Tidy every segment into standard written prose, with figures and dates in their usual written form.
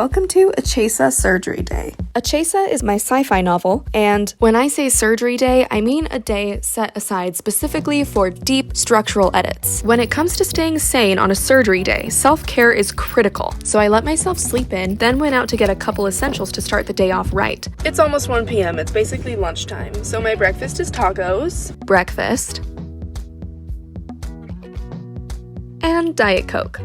welcome to Achesa Surgery Day. Achesa is my sci-fi novel, and when I say surgery day, I mean a day set aside specifically for deep structural edits. When it comes to staying sane on a surgery day, self-care is critical. So I let myself sleep in, then went out to get a couple essentials to start the day off right. It's almost 1 p.m. It's basically lunchtime, so my breakfast is tacos. Breakfast. And Diet Coke.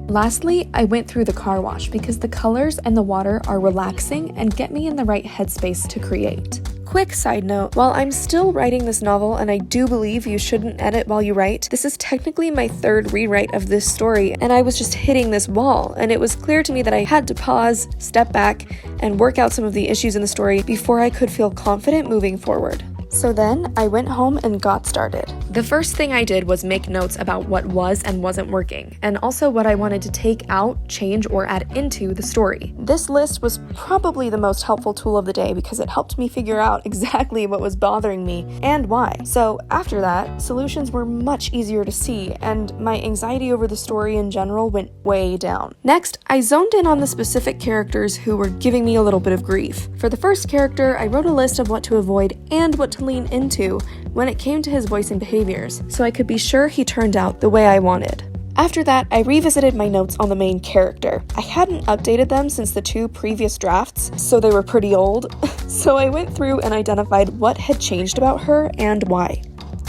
Lastly, I went through the car wash because the colors and the water are relaxing and get me in the right headspace to create. Quick side note, while I'm still writing this novel and I do believe you shouldn't edit while you write, this is technically my third rewrite of this story and I was just hitting this wall, and it was clear to me that I had to pause, step back, and work out some of the issues in the story before I could feel confident moving forward. So then, I went home and got started. The first thing I did was make notes about what was and wasn't working, and also what I wanted to take out, change, or add into the story. This list was probably the most helpful tool of the day because it helped me figure out exactly what was bothering me and why. So after that, solutions were much easier to see, and my anxiety over the story in general went way down. Next, I zoned in on the specific characters who were giving me a little bit of grief. For the first character, I wrote a list of what to avoid and what to lean into when it came to his voice and behaviors, so I could be sure he turned out the way I wanted. After that, I revisited my notes on the main character. I hadn't updated them since the 2 previous drafts, so they were pretty old, so I went through and identified what had changed about her and why.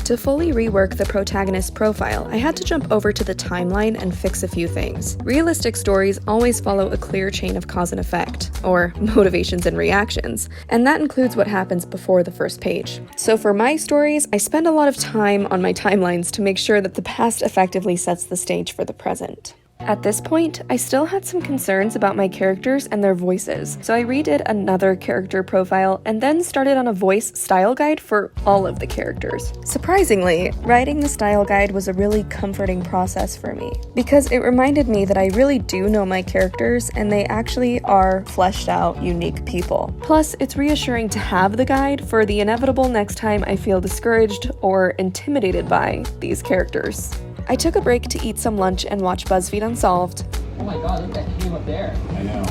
To fully rework the protagonist's profile, I had to jump over to the timeline and fix a few things. Realistic stories always follow a clear chain of cause and effect, or motivations and reactions, and that includes what happens before the first page. So for my stories, I spend a lot of time on my timelines to make sure that the past effectively sets the stage for the present. At this point, I still had some concerns about my characters and their voices, so I redid another character profile and then started on a voice style guide for all of the characters. Surprisingly, writing the style guide was a really comforting process for me, because it reminded me that I really do know my characters and they actually are fleshed out, unique people. Plus, it's reassuring to have the guide for the inevitable next time I feel discouraged or intimidated by these characters. I took a break to eat some lunch and watch BuzzFeed Unsolved. Oh my god, look at that cave up there. I know.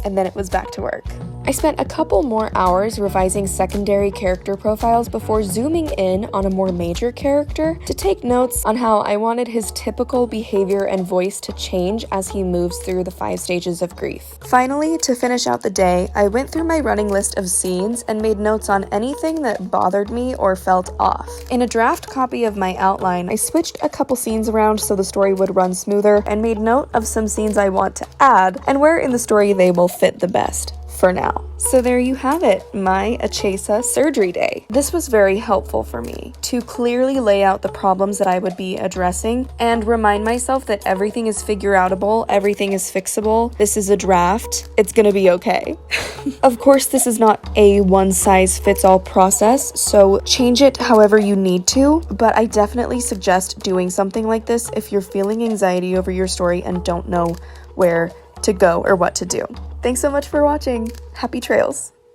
And then it was back to work. I spent a couple more hours revising secondary character profiles before zooming in on a more major character to take notes on how I wanted his typical behavior and voice to change as he moves through the 5 stages of grief. Finally, to finish out the day, I went through my running list of scenes and made notes on anything that bothered me or felt off. In a draft copy of my outline, I switched a couple scenes around so the story would run smoother and made note of some scenes I want to add and where in the story they will fit the best. For now. So there you have it, my Achesa Surgery Day. This was very helpful for me to clearly lay out the problems that I would be addressing and remind myself that everything is figure-outable, everything is fixable, this is a draft, it's gonna be okay. Of course, this is not a one-size-fits-all process, so change it however you need to, but I definitely suggest doing something like this if you're feeling anxiety over your story and don't know where to go or what to do. Thanks so much for watching. Happy trails.